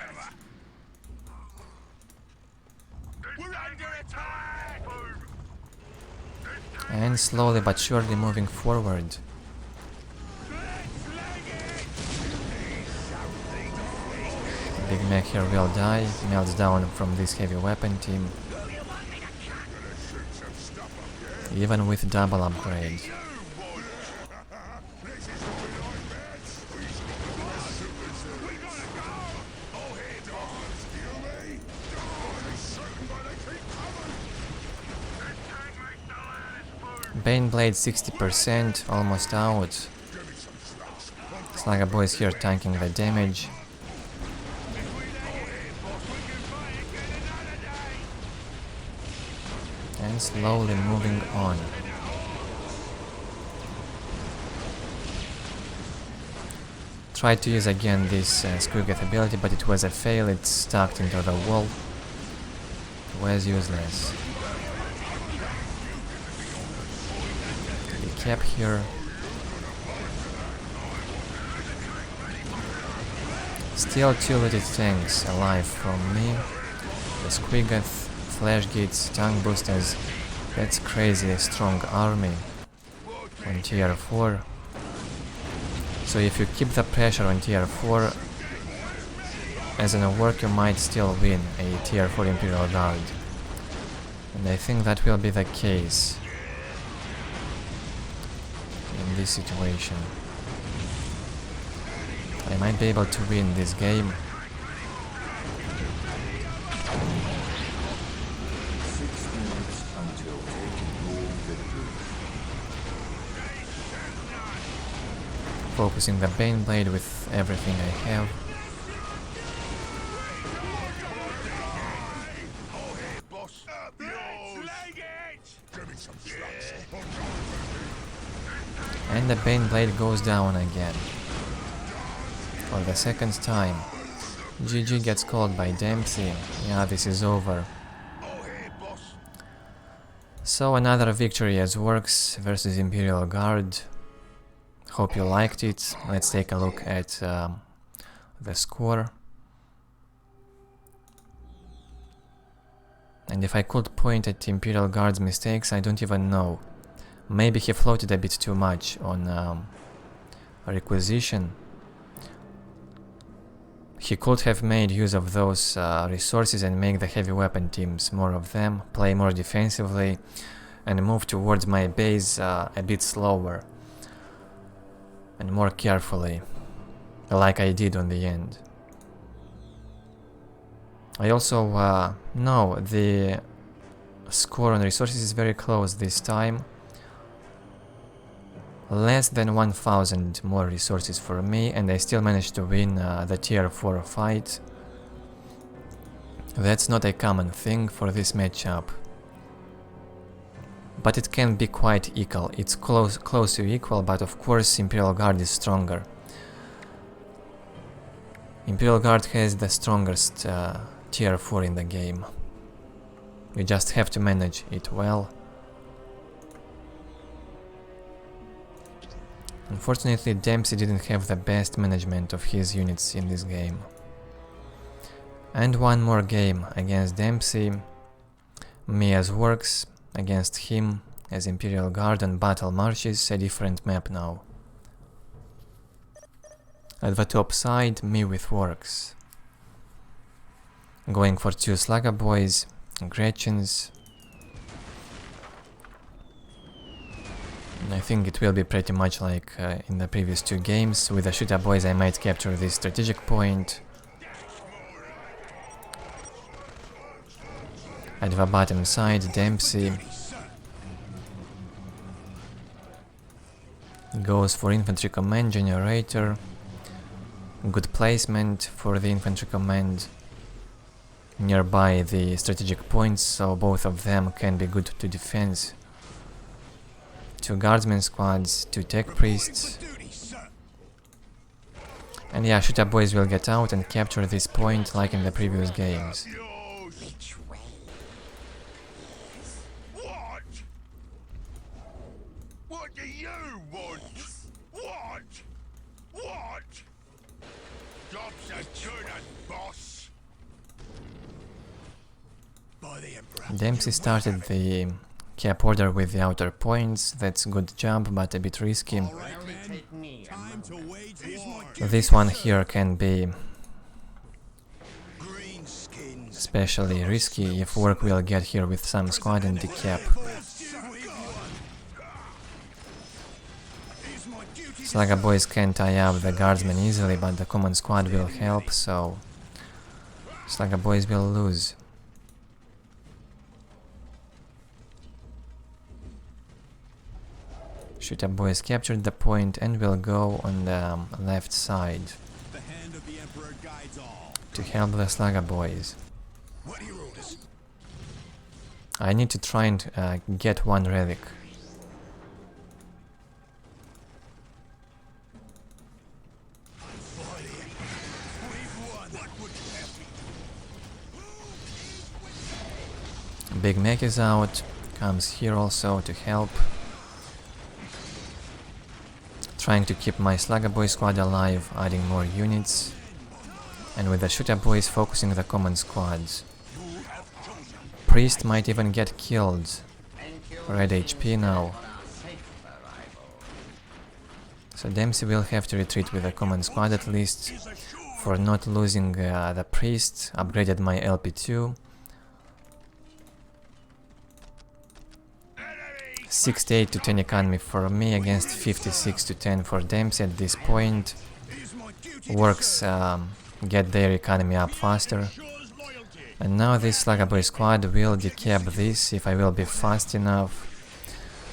And slowly but surely moving forward. Big Mac here will die, melts down from this heavy weapon team. Even with double upgrade. Baneblade 60%, almost out. Slugger Boy is here tanking the damage. and slowly moving on. Tried to use again this Squiggoth ability, but it was a fail. It stuck into the wall. It was useless. The cap here. Still 2 looted tanks alive from me. The Squiggoth, flash gates, tank boosters. That's crazy strong army on tier 4. So if you keep the pressure on tier 4, as an Ork you might still win a tier 4 Imperial Guard. And I think that will be the case in this situation. I might be able to win this game. Focusing the Bane Blade with everything I have. And the Bane Blade goes down again. For the second time. GG gets called by Dempsey. Yeah, this is over. So another victory as Orks versus Imperial Guard. Hope you liked it. Let's take a look at the score. And if I could point at Imperial Guard's mistakes, I don't even know. Maybe he floated a bit too much on requisition. He could have made use of those resources and make the heavy weapon teams, more of them, play more defensively, and move towards my base a bit slower and more carefully, like I did on the end. I also know the score on resources is very close this time. Less than 1000 more resources for me, and I still managed to win the tier 4 fight. That's not a common thing for this matchup. But it can be quite equal. It's close to equal, but of course Imperial Guard is stronger. Imperial Guard has the strongest tier 4 in the game. You just have to manage it well. Unfortunately, Dempsey didn't have the best management of his units in this game. And one more game against Dempsey. Me as Orks against him as Imperial Guard on Battle Marshes, a different map now. At the top side, me with Orks. Going for 2 Slugger Boys, Gretchens. I think it will be pretty much like in the previous 2 games. With the Shooter Boys I might capture this strategic point. At the bottom side, Dempsey goes for Infantry Command Generator. Good placement for the Infantry Command nearby the strategic points, so both of them can be good to defense. 2 Guardsmen squads, 2 Tech Priests. And yeah, Shooter Boys will get out and capture this point like in the previous games. What do you want? What? Job's as good as boss. By the Emperor. Dempsey started the cap order with the outer points. That's good job, but a bit risky. This one here can be especially risky if Ork will get here with some squad and decap. Slugger Boys can tie up the Guardsmen easily, but the common squad will help, so Slugger Boys will lose. Shooter Boys captured the point and will go on the left side to help the Slugger Boys. I need to try and get one relic. Big Mac is out, comes here also to help. Trying to keep my Slugger Boy squad alive, adding more units. And with the Shooter Boys focusing the common squads. Priest might even get killed. Red HP now. So Dempsey will have to retreat with the common squad at least for not losing the priest. Upgraded my LP2. 68 to 10 economy for me against 56 to 10 for Dempsey at this point. Orks get their economy up faster. And now this Slugger Boy squad will decap this if I will be fast enough.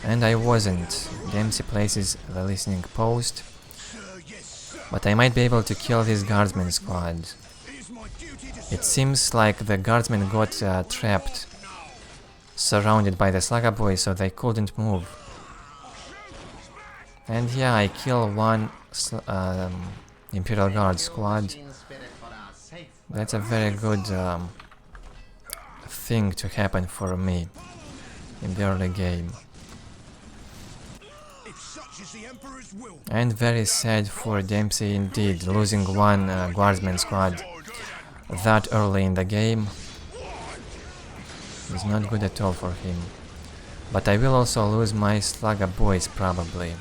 And I wasn't. Dempsey places the listening post. But I might be able to kill this guardsman squad. It seems like the guardsmen got trapped, surrounded by the Slugger Boy, so they couldn't move. And yeah, I kill one Imperial Guard squad. That's a very good thing to happen for me in the early game. And very sad for Dempsey indeed, losing one guardsman squad that early in the game. Is not good at all for him. But I will also lose my Slugger Boys probably.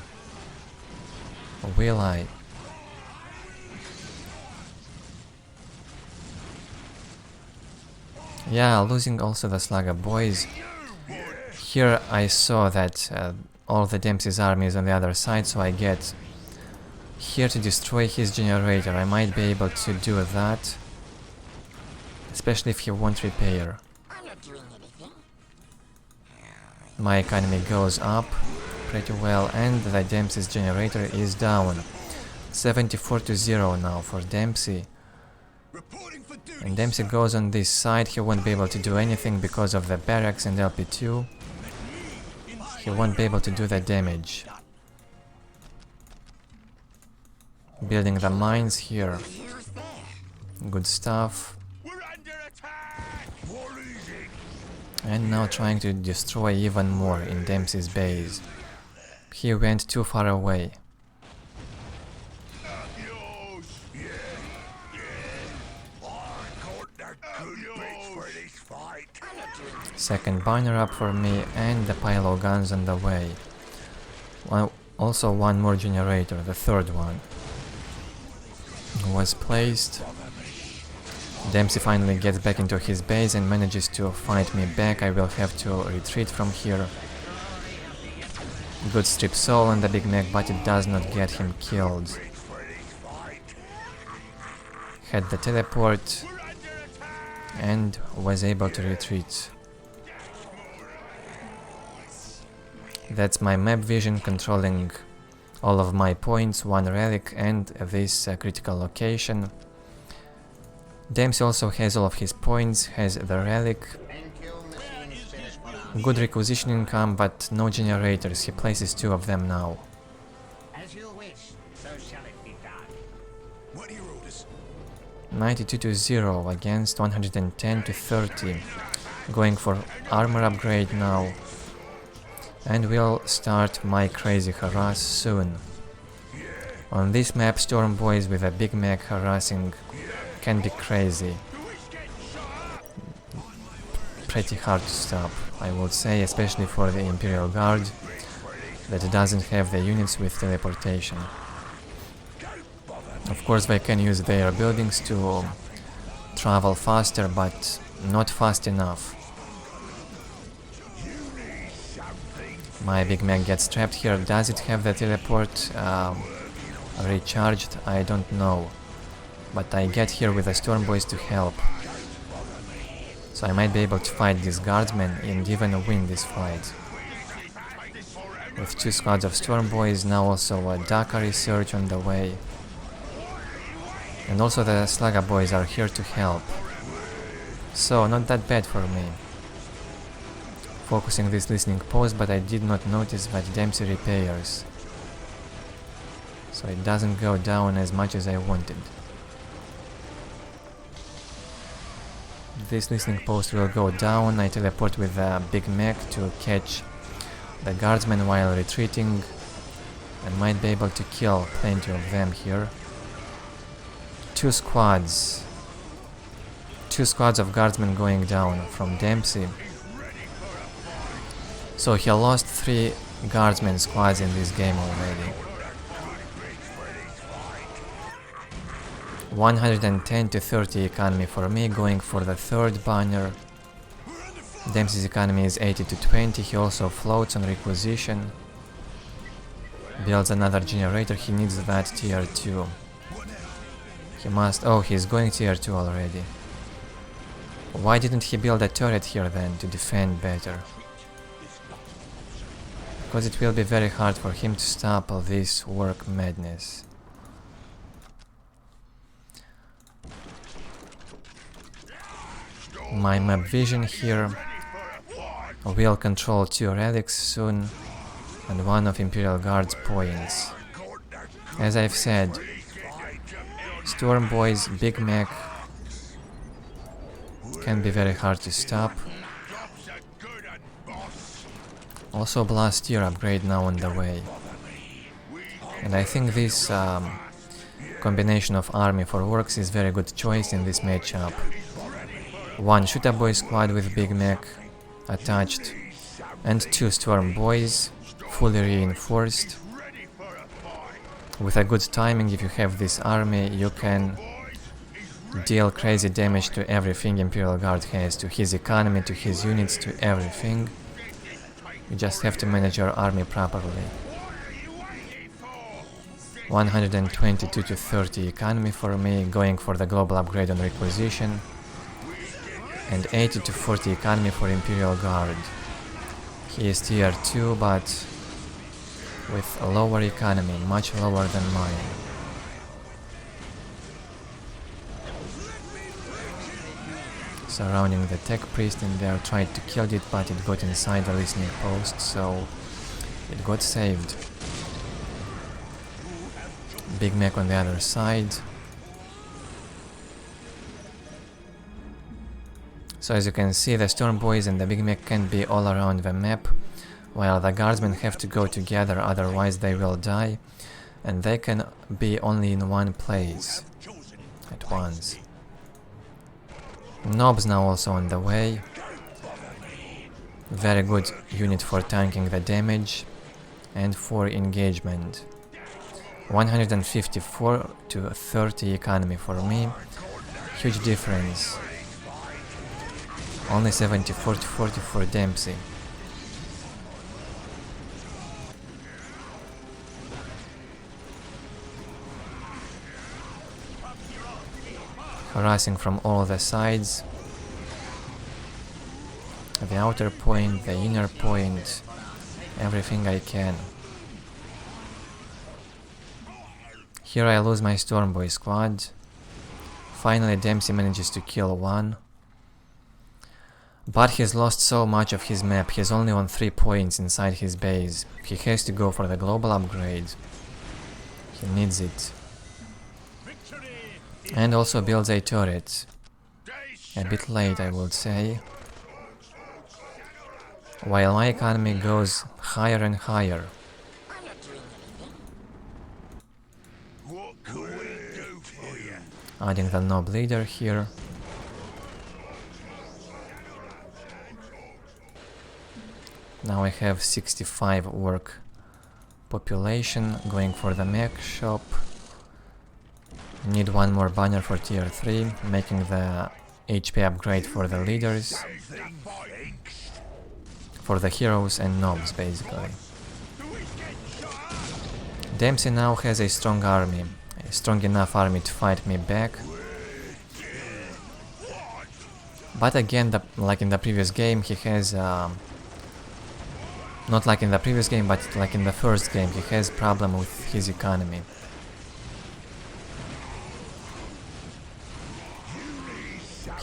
Will I? Yeah, losing also the Slugger Boys. Here I saw that all the Dempsey's army is on the other side, so I get here to destroy his generator. I might be able to do that, especially if he won't repair. My economy goes up pretty well, and the Dempsey's generator is down. 74 to 0 now for Dempsey. And Dempsey goes on this side. He won't be able to do anything because of the barracks and LP2. He won't be able to do the damage. Building the mines here. Good stuff. And now trying to destroy even more in Dempsey's base. He went too far away. Second banner up for me, and the pile of guns on the way. Also one more generator, the third one, was placed. Dempsey finally gets back into his base and manages to fight me back. I will have to retreat from here. Good strip soul on the Big Mac, but it does not get him killed. Had the teleport and was able to retreat. That's my map vision controlling all of my points, one relic and this critical location. Dempsey also has all of his points, has the relic. Good requisition income, but no generators. He places 2 of them now. As you wish, so shall it be done. What are your orders? 92 to 0 against 110 to 30. Going for armor upgrade now. And we'll start my crazy harass soon. On this map, Storm Boys with a Big Mac harassing can be crazy. Pretty hard to stop, I would say, especially for the Imperial Guard that doesn't have the units with teleportation. Of course, they can use their buildings to travel faster, but not fast enough. My Big Mac gets trapped here. Does it have the teleport recharged? I don't know. But I get here with the Storm Boys to help. So I might be able to fight these guardsmen and even win this fight. With 2 squads of Storm Boys, now also a Daka research on the way. And also the Slugger Boys are here to help. So not that bad for me. focusing this listening post, but I did not notice that Dempsey repairs. So it doesn't go down as much as I wanted. This listening post will go down. I teleport with a big mech to catch the guardsmen while retreating. I might be able to kill plenty of them here. Two squads of guardsmen going down from Dempsey. So he lost 3 guardsmen squads in this game already. 110 to 30 economy for me, going for the 3rd banner. Dempsey's economy is 80 to 20, he also floats on requisition. Builds another generator, he needs that tier 2. He must... oh, he's going tier 2 already. Why didn't he build a turret here then, to defend better? Because it will be very hard for him to stop all this work madness. My map vision here will control 2 relics soon and 1 of Imperial Guard's points. As I've said, Storm Boys, Big Mech can be very hard to stop. Also Blast tier upgrade now on the way. And I think this combination of army for Orks is very good choice in this matchup. 1 Shooter Boy squad with Big Mech attached and 2 Storm Boys fully reinforced. With a good timing, if you have this army, you can deal crazy damage to everything Imperial Guard has, to his economy, to his units, to everything. You just have to manage your army properly. 122 to 30 economy for me, going for the global upgrade on requisition. And 80 to 40 economy for Imperial Guard. He is tier 2, but with a lower economy, much lower than mine. Surrounding the tech priest in there, tried to kill it, but it got inside the listening post, so it got saved. Big Mech on the other side. So as you can see, the Storm Boys and the Big Mech can be all around the map, while the guardsmen have to go together, otherwise they will die, and they can be only in one place at once. Knobs now also on the way. Very good unit for tanking the damage and for engagement. 154 to 30 economy for me. Huge difference. Only 74 to 40 for Dempsey. Harassing from all the sides. The outer point, the inner point, everything I can. Here I lose my Storm Boy squad. Finally Dempsey manages to kill 1. But he's lost so much of his map, he's only on 3 points inside his base. He has to go for the global upgrade. He needs it. And also builds a turret. A bit late, I would say. While my economy goes higher and higher. What can we do for you? Adding the Nob leader here. Now I have 65 work population, going for the mech shop. Need 1 more banner for tier 3, making the HP upgrade for the leaders. For the heroes and nobs, basically. Dempsey now has a strong army, a strong enough army to fight me back. But again, like in the previous game, he has... not like in the previous game, but like in the first game, he has problem with his economy.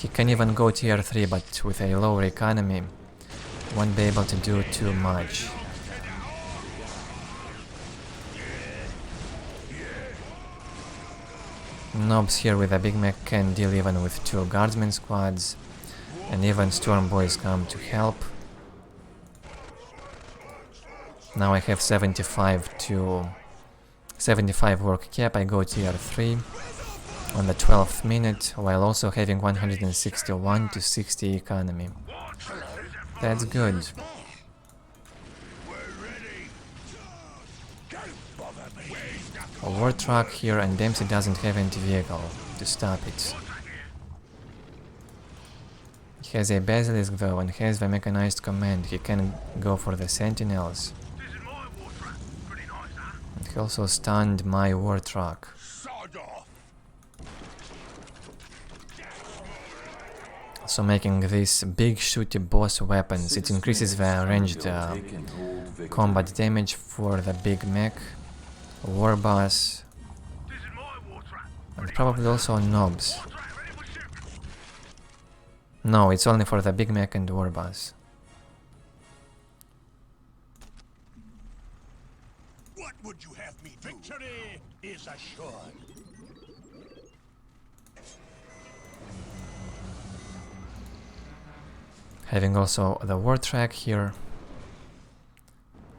He can even go tier 3, but with a lower economy, won't be able to do too much. Nobs here with a big mech can deal even with 2 guardsmen squads, and even storm boys come to help. Now I have 75 work cap. I go tier 3 on the 12th minute, while also having 161 to 60 economy. That's good. A war truck here, and Dempsey doesn't have anti-vehicle to stop it. He has a basilisk though and has the mechanized command. He can go for the sentinels. And he also stunned my war truck. So making these big shooty boss weapons, it increases the ranged combat damage for the big mech, war boss, and probably also nobs. No, it's only for the big mech and war boss. What would you have me do? Victory is assured. Having also the war track here,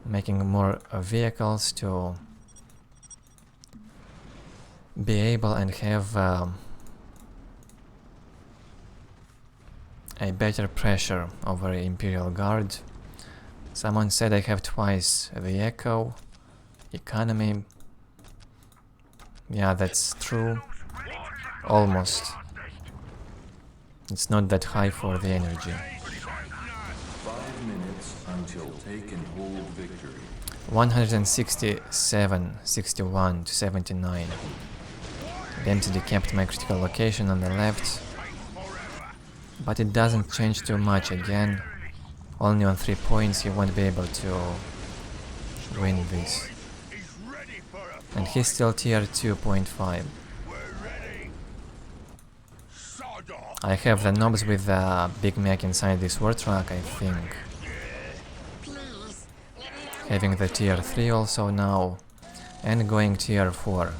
making more vehicles to be able and have a better pressure over Imperial Guard. Someone said I have twice the echo, economy. Yeah, that's true. Almost. It's not that high for the energy. 5 minutes until take and hold victory. 167, 61 to 79. Dempsey kept my critical location on the left, but it doesn't change too much again. Only on 3 points he won't be able to win this. And he's still tier 2.5. I have the nobs with the big mech inside this war truck, I think. Having the tier 3 also now, and going tier 4.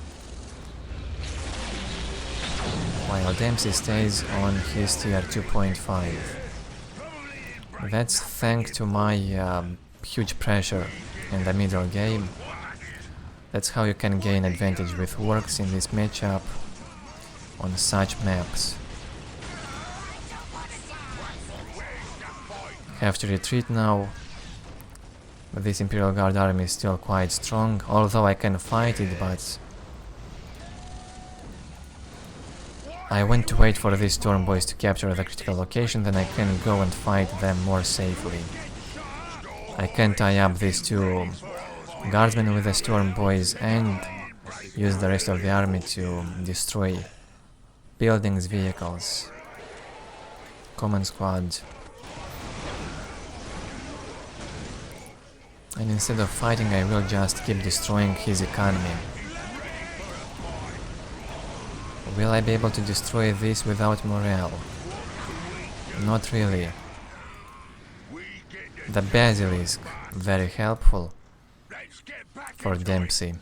While Dempsey stays on his tier 2.5. That's thanks to my huge pressure in the middle game. That's how you can gain advantage with Orks in this matchup on such maps. Have to retreat now. This Imperial Guard army is still quite strong, although I can fight it, but I want to wait for these storm boys to capture the critical location, then I can go and fight them more safely. I can tie up these 2 guardsmen with the storm boys and use the rest of the army to destroy buildings, vehicles, common squad. And instead of fighting, I will just keep destroying his economy. Will I be able to destroy this without morale? Not really. The basilisk, very helpful for Dempsey.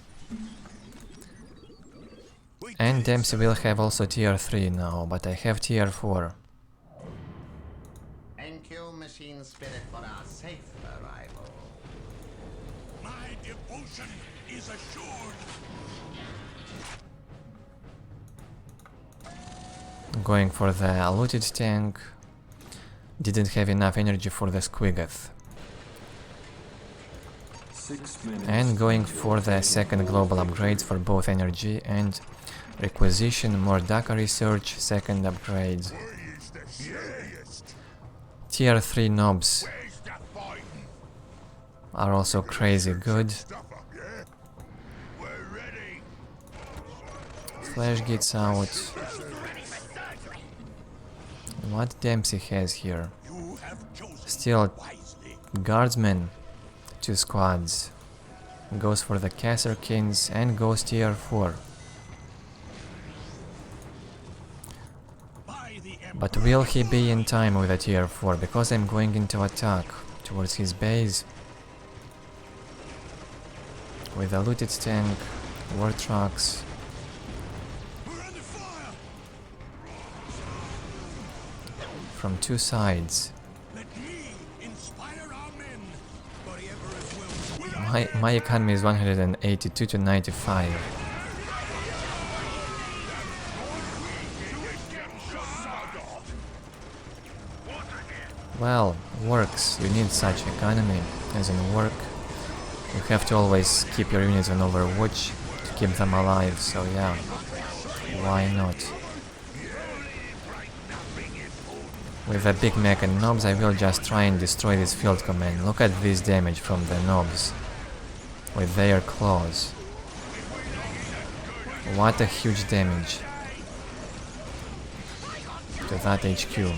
And Dempsey will have also tier 3 now, but I have tier 4. Thank you, machine spirit, for our safe arrival. My devotion is assured. Going for the looted tank. Didn't have enough energy for the Squigath. 6 minutes. And going for the second global upgrades for both energy and requisition, Morga research, second upgrade. Tier 3 nobs are also crazy good. Flash gets out. What Dempsey has here? Still guardsmen, 2 squads. Goes for the Kasserkins and goes tier 4. But will he be in time with a tier 4? Because I'm going into attack towards his base with a looted tank, war trucks. From two sides. My economy is 182 to 95. Well, Orks, you need such economy as in work. You have to always keep your units on overwatch to keep them alive, so yeah, why not? With a big mech and knobs I will just try and destroy this field command. Look at this damage from the knobs with their claws. What a huge damage to that HQ.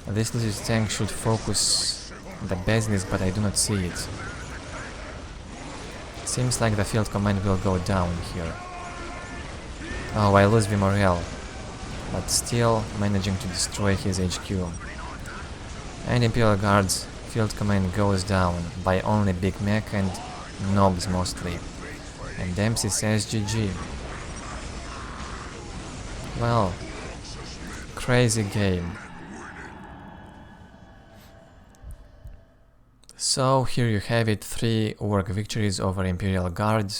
This little tank should focus the business, but I do not see it. Seems like the field command will go down here. Oh, I lose the morale, but still managing to destroy his HQ. And Imperial Guard's field command goes down by only big mech and knobs mostly. And Dempsey says GG. Well, crazy game. So here you have it, 3 Ork victories over Imperial Guard.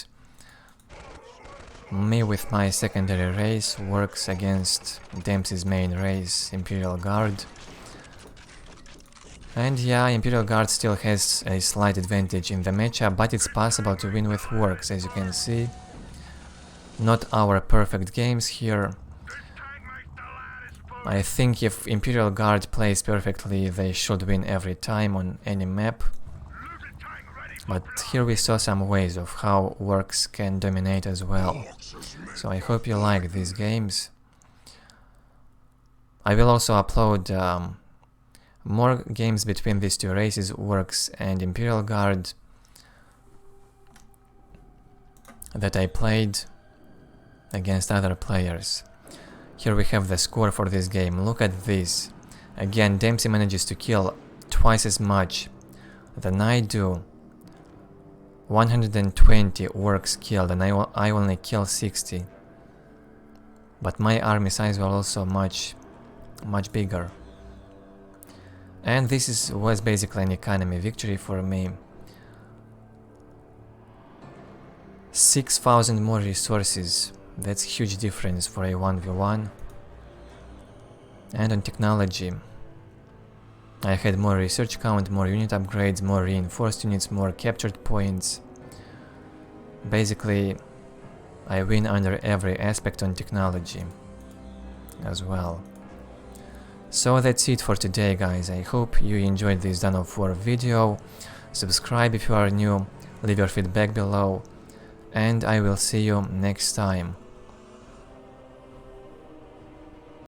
Me with my secondary race works against Dempsey's main race, Imperial Guard. And yeah, Imperial Guard still has a slight advantage in the matchup, but it's possible to win with Orks, as you can see. Not our perfect games here. I think if Imperial Guard plays perfectly, they should win every time on any map. But here we saw some ways of how Orks can dominate as well. So I hope you like these games. I will also upload more games between these two races, Orks and Imperial Guard, that I played against other players. Here we have the score for this game. Look at this. Again, Dempsey manages to kill twice as much than I do. 120 Orks killed and I only kill 60. But my army size was also much bigger. And this was basically an economy victory for me. 6,000 more resources. That's huge difference for a 1v1. And on technology, I had more research count, more unit upgrades, more reinforced units, more captured points. Basically, I win under every aspect on technology as well. So that's it for today, guys. I hope you enjoyed this Dawn of War video. Subscribe if you are new, leave your feedback below, and I will see you next time.